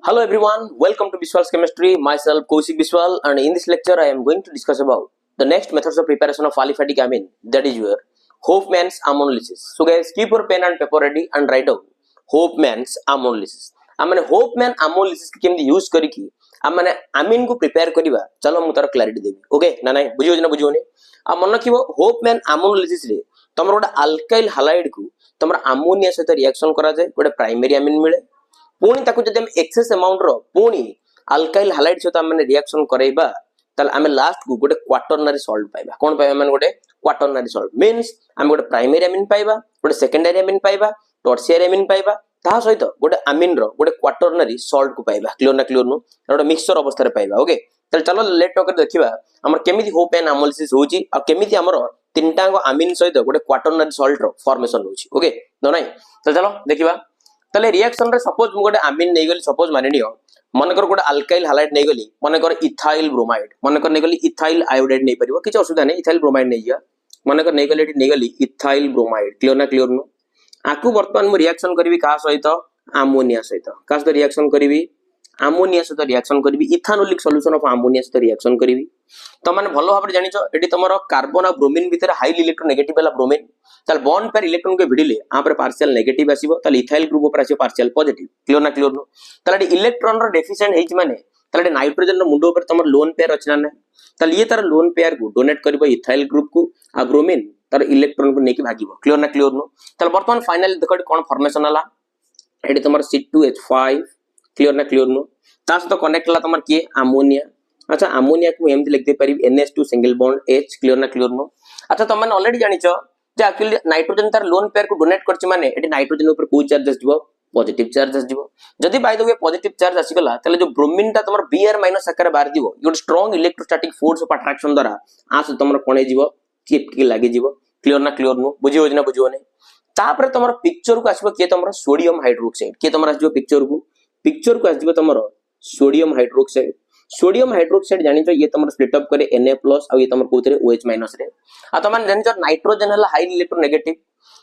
Hello everyone, welcome to Biswal's Chemistry. Myself Kaushik Biswal, and in this lecture I am going to discuss about the next methods of preparation of aliphatic amine, that is your Hofmann's ammonolysis. So guys, keep your pen and paper ready and write down Hofmann's ammonolysis. आमने Hopman ammonolysis के केमती use करी कि आमने amine को prepare करिबा चलो मु तार क्लैरिटी देबी ओके ना नाही बुझियो ना बुझियोनी आ मन रखिबो होपमैन ammonolysis रे तमर गोटे अल्काइल हालाइड को तमर अमोनिया सहित रिएक्शन करा जाय गोटे प्राइमरी amine मिले पुणी ताको जदि हम एक्सेस अमाउंट रो पुणी अल्काइल हालाइड सहित हम रिएक्शन करैबा ताल हम लास्ट को गोटे क्वाटरनरी सॉल्ट पाइबा कोन पाइबा माने गोटे क्वाटरनरी सॉल्ट मींस हम गोटे प्राइमरी अमीन पाइबा गोटे सेकेंडरी अमीन पाइबा टर्शियरी अमीन पाइबा ता सहित गोटे अमीन रो गोटे क्वाटरनरी सॉल्ट को पाइबा क्लियर नु गोटे मिक्सचर अवस्था रे पाइबा ओके ताल चलो लेट टॉक देखिबा हमर केमिति होपमैन एनालिसिस होची आ केमिति हमर तीनटा अमीन सहित गोटे क्वाटरनरी सॉल्ट रो फॉर्मेशन होची ओके न नाही तो चलो देखिबा तले रिएक्शन रे सपोज मु गोटे अमीन नै गली सपोज माने नियो मनकर गोटे अल्काइल हालाइड नै गली मनकर इथाइल ब्रोमाइड मनकर नै गली इथाइल आयोडाइड नै परिबो किछ असुविधा नै इथाइल ब्रोमाइड नै जिया मनकर नै गली नै गली इथाइल ब्रोमाइड क्लियर नु आकु वर्तमान मु रिएक्शन करबी का सहित अमोनिया सहित का सहित रिएक्शन करबी अमोनिया सहित रिएक्शन करबी इथानोलिक सॉल्यूशन ऑफ अमोनिया सहित रिएक्शन करबी तो माने भलो भाबरे जानिछो एटी तमरो कार्बन और ब्रोमीन भीतर हाईली इलेक्ट्रोनेगेटिव वाला ब्रोमीन ताल बॉन्ड पर इलेक्ट्रॉन के भिडिले आ पर पार्शियल नेगेटिव आसीबो ताल इथाइल ग्रुप पर आसीबो पार्शियल पॉजिटिव क्लियर नु ताल एटी इलेक्ट्रॉन रो डेफिशिएंट हेच माने ताल एटी नाइट्रोजन रो मुंडो पर तमर लोन पेयर अछि ना ताल ये तार लोन पेयर को डोनेट करबो इथाइल ग्रुप को आ ब्रोमीन तार इलेक्ट्रॉन को नेकी भागिबो क्लियर नु ताल वर्तमान फाइनल देखो कोन फॉर्मेशन हला एटी तमर C2H5 क्लियर नु ता सहित कनेक्ट हला तमर के अमोनिया अच्छा अमोनिया को एमती लिख दे परिब NH2 single bond H clear नु अच्छा तुम माने ऑलरेडी जानिछो जे एक्चुअली नाइट्रोजन तार लोन पेयर को डोनेट करछि माने एटी नाइट्रोजन ऊपर कोई चार्जेस दिबो पॉजिटिव चार्जेस दिबो जदी by the way positive charge आसी गला तले जो ब्रोमीन ता तमर Br- आकार बाहर दिबो यो strong electrostatic force of attraction द्वारा आस तमर कोणे जीवो चिपकी लागि जीवो क्लियर नु बुझियो ना बुझियो ने तापर तमर पिक्चर को आसीबो के तमर सोडियम हाइड्रोक्साइड के तमर आसीबो पिक्चर को आसीबो तमर सोडियम हाइड्रोक्साइड जानि तो ये तमर स्प्लिट अप करे Na+ और ये तमर कोथरे OH- रे आ तमन जानि तो नाइट्रोजन हला हाई इलेक्ट्रोनेगेटिव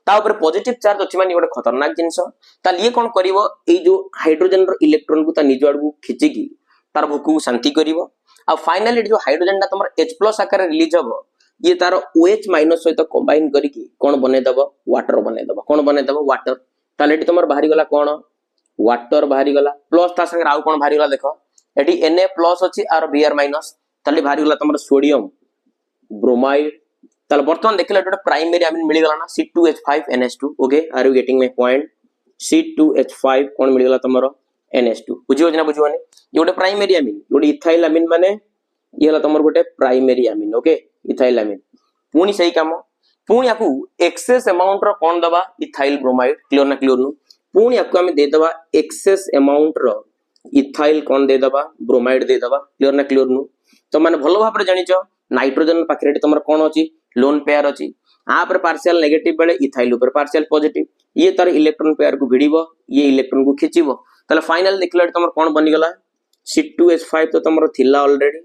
ता ऊपर पॉजिटिव चार्ज अछि माने गोटे खतरनाक जिंस ताल ये कोन करिवो ए जो हाइड्रोजन रो इलेक्ट्रॉन को ता निज आडू खिची की तार भूक को शांति करिवो आ फाइनली जो हाइड्रोजन ता तमर H+ आकार रिलीज हबो ये तार OH- सहित कंबाइन करी की कोन बने दबो वाटर बने दबो कोन बने दबो वाटर ताल एटी तमर बाहरी गला कोन वाटर बाहरी गला प्लस ता संग आउ कोन बाहरी गला देखो एटी Na+ अछि आर Br- ताले बाहरी गला तमर सोडियम ब्रोमाइड ताले वर्तमान देखले एटा प्राइमरी अमीन मिली गला ना C2H5 NH2 okay are you getting my point C2H5 कोन मिली गला तमर NH2 बुझियो ना बुझियो ने ये गोटे प्राइमरी अमीन गोटे इथाइल अमीन माने ये हला तमर गोटे प्राइमरी अमीन ओके इथाइल अमीन पुनी सही काम पुनी याकू एक्सेस अमाउंट रो कोन दबा इथाइल ब्रोमाइड क्लियर नु पुनी याकू हम दे दबा एक्सेस अमाउंट रो इथाइल कोन दे दबा ब्रोमाइड दे दबा क्लियर नु तो माने भलो भाबरे जानिचो नाइट्रोजन पाखरे तमर कोन अछि लोन पेयर अछि आ पर पार्शियल नेगेटिव बेले इथाइल ऊपर पार्शियल पॉजिटिव ये तार इलेक्ट्रॉन पेयर को भिड़िबो ये इलेक्ट्रॉन को खिचिबो तले फाइनल देखले तमर कोन बनि गला C2H5 तो तमर थिला ऑलरेडी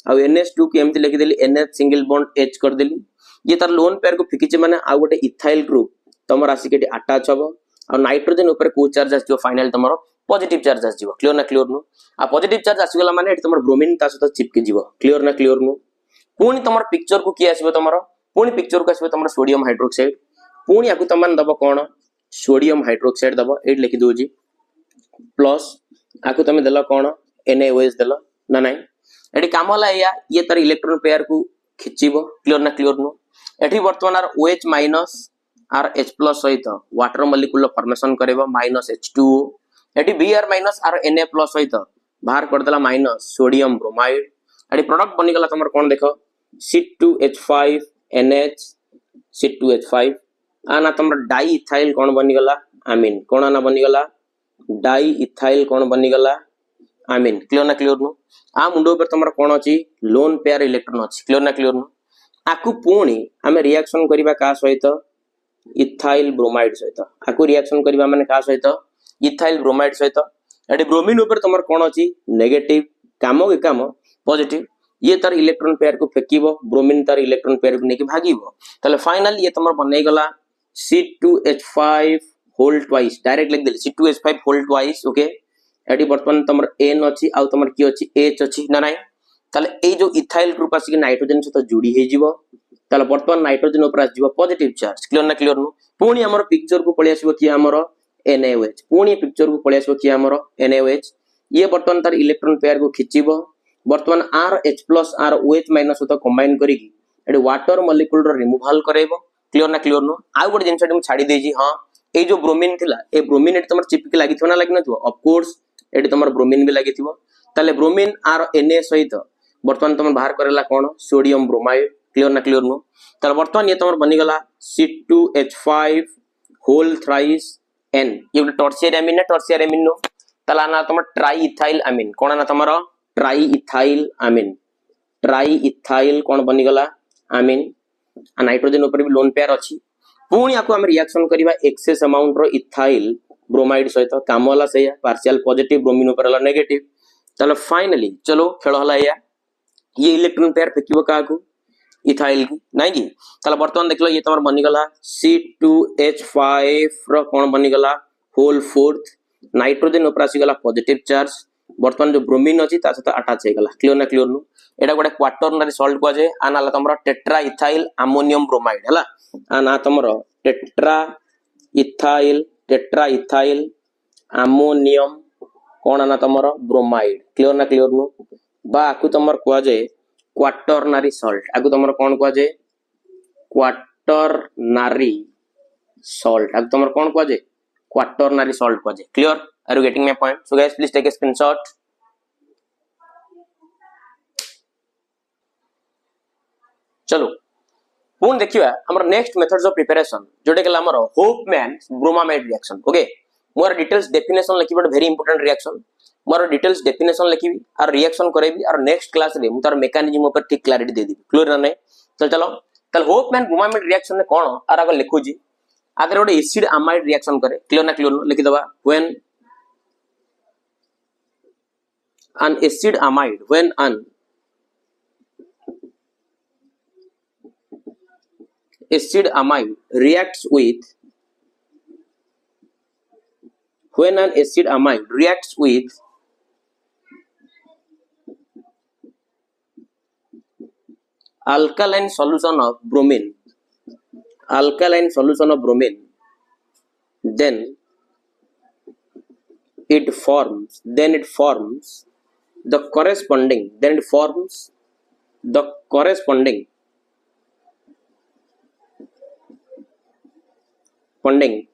आ NH2 के एमती लिखि देली NH सिंगल बॉन्ड H कर देली ये तार लोन पेयर को फिकिचे माने आ गोटे इथाइल ग्रुप तमर आसी केटी अटैच हबो आ नाइट्रोजन ऊपर को चार्ज आसी जो फाइनल तमर पॉजिटिव चार्ज आसी जीवो क्लियर नु आ पॉजिटिव चार्ज आसी गला माने एटी तमर ब्रोमीन ता सहित चिपके जीवो क्लियर नु पुनी तमर पिक्चर को की आसीबो तमर पुनी पिक्चर को आसीबो तमर सोडियम हाइड्रोक्साइड पुनी आकु तमन दबो कोन सोडियम हाइड्रोक्साइड दबो एट लिखि दोजी प्लस आकु तमे देलो कोन NaOH देलो ना नाही एटी काम होला या ये तार इलेक्ट्रॉन पेयर को खिचिबो क्लियर नु एठी वर्तमान आर OH- आर H+ सहित वाटर मॉलिक्यूल फॉर्मेशन करेबो -H2O एटी Br- आर Na+ सहित बाहर कर देला माइनस सोडियम ब्रोमाइड एटी प्रोडक्ट बनि गला तमर कोन देखो C2H5 NH C2H5 आना तमर डाई इथाइल कोन बनि गला अमीन कोन ना बनि गला डाई इथाइल कोन बनि गला अमीन क्लियर नु आ मुंडो पर तमर कोन अछि लोन पेयर इलेक्ट्रॉन अछि क्लियर नु आकु पुणी हमें रिएक्शन करिबा का सहित इथाइल ब्रोमाइड सहित आकु रिएक्शन करिबा माने का सहित इथाइल ब्रोमाइड सहित एटी ब्रोमीन ऊपर तमर कोन अछि नेगेटिव काम के काम पॉजिटिव ये तार इलेक्ट्रॉन पेयर को फेकिबो ब्रोमीन तार इलेक्ट्रॉन पेयर को नेकी भागिबो तले फाइनल ये तमर बनै गला C2H5 होल ट्वाइस डायरेक्ट लिख देली C2H5 होल ट्वाइस ओके एटी बर्तमान तुम एन अच्छी आउ तुम कि अच्छी एच अच्छी ना नाई ताले ए जो इथाइल ग्रुप आसिक नाइट्रोजन सहित जोड़ी हे जीवो ताले बर्तमान नाइट्रोजन ऊपर आसीबो पॉजिटिव चार्ज क्लियर ना क्लियर नु पुणी हमर पिक्चर को पळि आसीबो कि हमर NaOH पुणी पिक्चर को पळि आसीबो कि हमर NaOH ये बर्तमान तार इलेक्ट्रॉन पेयर को खिचिबो बर्तमान RH+ आर OH- सहित कंबाइन करिकी एटी वाटर मॉलिक्यूल रो रिमूवल करेबो क्लियर ना क्लियर नु आ गोटे जिंस मु छाडी देजी हां ए जो ब्रोमीन थिला ए ब्रोमीन एटी तमर चिपकी लागिथो ना लागिन थो ऑफ कोर्स एटी तमर ब्रोमीन भी लागिथिबो ताले ब्रोमीन आर Na सहित बर्तमान तुम बाहर करेला कोन सोडियम ब्रोमाइड क्लियर ना क्लियर नु ताले बर्तमान ये तमर बनी गला C2H5 होल थ्राइस N ये गोटे टर्शियरी अमीन ना टर्शियरी अमीन नो ताला ना तमर ट्राई इथाइल अमीन कोन ना तमर ट्राई इथाइल कोन बनी गला अमीन नाइट्रोजन ऊपर भी लोन पेयर अछि पुणी आको हम रिएक्शन करिवा एक्सेस अमाउंट रो इथाइल ब्रोमाइड सहित काम वाला सही पार्शियल पॉजिटिव ब्रोमीन ऊपर वाला नेगेटिव चलो फाइनली चलो खेल हला ये इलेक्ट्रॉन पेयर फेकिबो काकू इथाइल की नहीं की ताला वर्तमान देखलो ये तमर बनी गला C2H5 रो कोन बनी गला होल फोर्थ नाइट्रोजन ऊपर आसी गला पॉजिटिव चार्ज वर्तमान जो ब्रोमीन अछि ता सहित अटैच हे गला क्लियर ना क्लियर नु एडा गोटे क्वाटरनरी सॉल्ट को जे आ नाला तमरा टेट्रा इथाइल अमोनियम ब्रोमाइड हला आ ना तमरो टेट्रा इथाइल अमोनियम कोन ना तमरो ब्रोमाइड क्लियर ना क्लियर नु बा आकु तमर को जे क्वाटरनरी सॉल्ट आकु तमर कोन को जे क्वाटरनरी सॉल्ट आकु तमर कोन को जे क्वाटरनरी सॉल्ट को जे clear are you getting my point so guys please take a screenshot चलो पुन देखिवा हमर नेक्स्ट मेथड्स ऑफ प्रिपरेशन जोटे के हमर Hofmann bromamide reaction okay more details definition लिखि but very important reaction more details definition लिखिबी और रिएक्शन करेबी और नेक्स्ट क्लास रे मु तार मेकानिज्म ऊपर ठीक क्लैरिटी दे देबी क्लियर ना नहीं चल चलो तल होपमैन ब्रोमामाइड रिएक्शन में कोन आर आगे लिखु जी आगे गोटे एसिड अमाइड रिएक्शन करे क्लियर ना क्लियर लिखि दबा when an acid amide when an acid amide reacts with alkaline solution of bromine then it forms the corresponding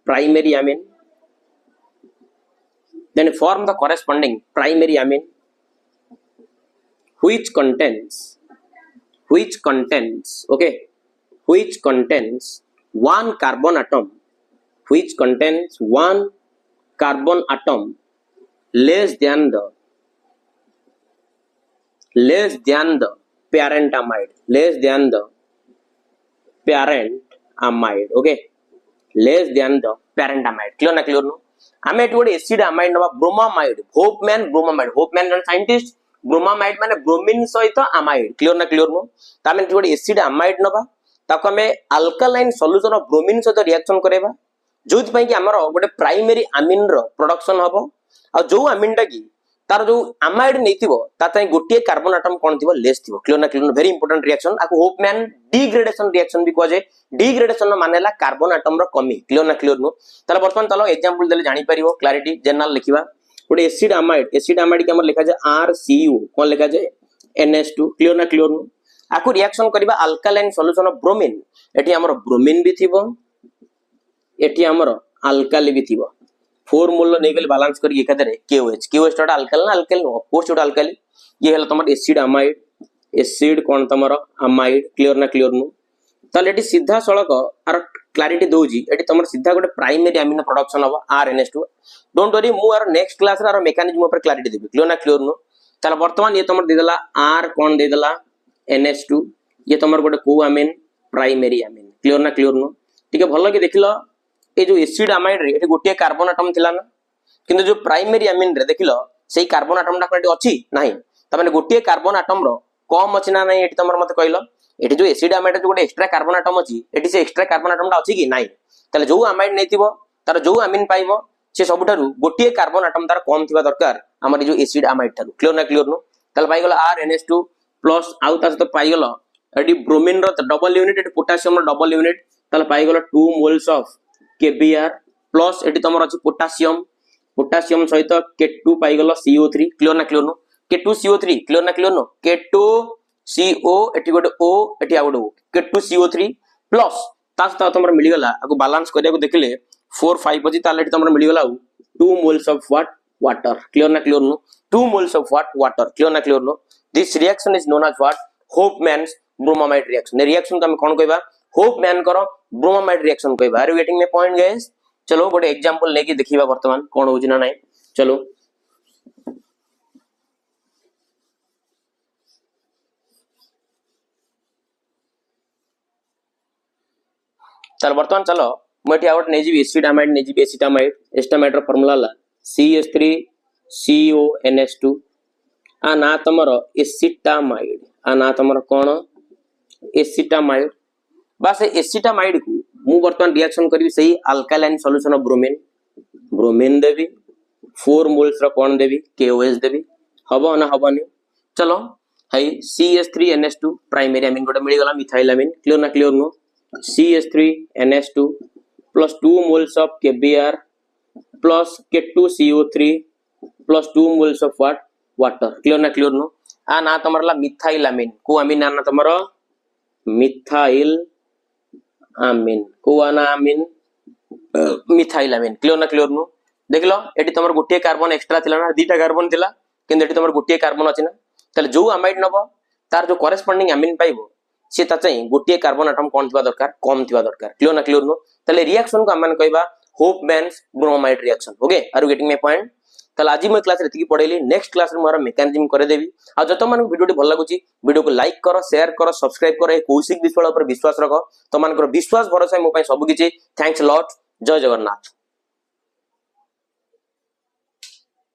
primary amine which contains one carbon atom less than the parent amide okay less than the parent amide clear na clear no हमें eight गोटे acid amide नबा bromamide Hopman जन scientist bromamide माने bromine सहित amide clear ना clear no Tame eight गोटे acid amide नबा ताको हमें अल्कालाइन सॉल्यूशन ऑफ ब्रोमीन सहित रिएक्शन करेबा जोथि पई कि हमर गोटे प्राइमरी अमीन रो प्रोडक्शन हबो आ जो अमीन टा की तार जो अमाइड नैथिबो ता ताई गोटे कार्बन एटम कोन थिबो लेस थिबो क्लियर ना क्लियर वेरी इंपोर्टेंट रिएक्शन आको होपमैन डिग्रेडेशन रिएक्शन भी कह जाय डिग्रेडेशन मानेला कार्बन एटम रो कमी क्लियर ना क्लियर नो ताले वर्तमान चलो एग्जांपल देले जानि परिबो क्लैरिटी जनरल लिखिबा गोटे एसिड अमाइड के हमर लिखा जाय RCU कोन लिखा जाय NH2 क्लियर ना क्लियर नो आको रिएक्शन करबा अल्कालाइन सॉल्यूशन ऑफ ब्रोमीन एठी हमर ब्रोमीन भी थिबो एठी हमर अल्काली भी थिबो फॉर्मूला नेगल बैलेंस कर ये कहते KOH टोटल अल्काइल ना alkyl of course total alkyl ये हला तमर एसिड कोन तमर अमाइड क्लियर ना क्लियर नु ताले एटी सीधा सळक आर क्लैरिटी दोजी एटी तमर सीधा गोटे प्राइमरी अमीनो प्रोडक्शन हबो RNH2 डोंट वरी मु आर नेक्स्ट क्लास रे आर मेकानिज्म ऊपर क्लैरिटी देबी क्लियर ना क्लियर नु ताले वर्तमान ये तमर दे देला R कोन दे देला NH2 ये तमर गोटे को अमीन प्राइमरी अमीन क्लियर ना क्लियर नु ठीक है भलो कि देखिलो ए जो एसिड अमाइड रे एठी गोटे कार्बन एटम थिला ना किंतु जो प्राइमरी अमीन रे देखिलो सेही कार्बन एटम टा कोठी अछि नाही त माने गोटे कार्बन एटम रो कम अछि ना नाही एठी तमर मते कहलो एठी जो एसिड अमाइड जो गोटे एक्स्ट्रा कार्बन एटम अछि एठी से एक्स्ट्रा कार्बन एटम टा अछि कि नाही तले जो अमाइड नैतिबो तार जो अमीन पाइबो से सबुठारु गोटे कार्बन आटम तार कम थिबा दरकार हमर जो एसिड अमाइड थारु क्लियर ना क्लियर नो ताल पाई गेला RNH2 प्लस आउ ता सहित पाई गेला एडी ब्रोमीन रो डबल यूनिट एडी पोटेशियम रो डबल यूनिट ताल पाई गेला 2 मोल्स ऑफ KBr प्लस एडी तमर अछि पोटेशियम पोटेशियम सहित K2 पाई गेला CO3 क्लियर ना क्लियर नो K2CO3 क्लियर ना क्लियर नो K2CO एटी गोटे O एटी आ गोटे O K2CO3 प्लस ता सहित तमर मिली गेला आको बैलेंस करिया को देखले 4 5 अछि ताले एटी तमर मिली गेला 2 moles of what water clear na clear no 2 moles of what water clear na clear no this reaction is known as what Hofmann's bromamide reaction ने reaction को हम कौन कहबा Hofmann करो bromamide reaction कहबा are you getting my point guys चलो गोटे example लेके देखिबा वर्तमान कोन होउछि ना नाही चलो चल वर्तमान चलो मटी आउट नै जी एसिड अमाइड नै जी एसिटामाइड एस्टामाइड रो फार्मूला ला CH3CONH2 आ ना तमरो एसिटामाइड आ ना तमरो कोन एसिटामाइड बस एसिटामाइड को मु वर्तमान रिएक्शन करबी सही alkaline solution of bromine bromine Devi 4 moles row cone Devi KOH देबी हबो ना हबनी चलो हाई CH3NH2 प्राइमरी अमीन गोटे मिल गला मिथाइलामीन क्लियर ना clear no CH3NH2 plus 2 moles of KBr plus K2CO3 plus 2 moles of what water clear na clear no आ ना तमरला मिथाइलामीन को अमीन ना तमरो methyl अमीन को ना अमीन मिथाइलामीन क्लियर ना क्लियर नो देखलो एटी तमर गोटे कार्बन एक्स्ट्रा थिला ना दीटा कार्बन थिला किंतु एटी तमर गोटे कार्बन अछि ना तले जो अमाइड नबो तार जो करेस्पोंडिंग अमीन पाइबो से ता चाहिँ गोटे कार्बन एटम कोन थिबा दरकार कम थिबा दरकार क्लियर ना क्लियर नो तले रिएक्शन को हमन कहबा Hofmann's bromamide reaction okay are you getting my point तले आज मैं क्लास रेती पढैली नेक्स्ट क्लास रे मोर मेकानिज्म करे देबी आ जत मन वीडियो भल लागुची वीडियो को लाइक करो शेयर करो सब्सक्राइब करो ए कौशिक विश्वास पर विश्वास रखो तो मानकर विश्वास भरोसा मो पय सब किछि थैंक्स लॉट जय जगन्नाथ।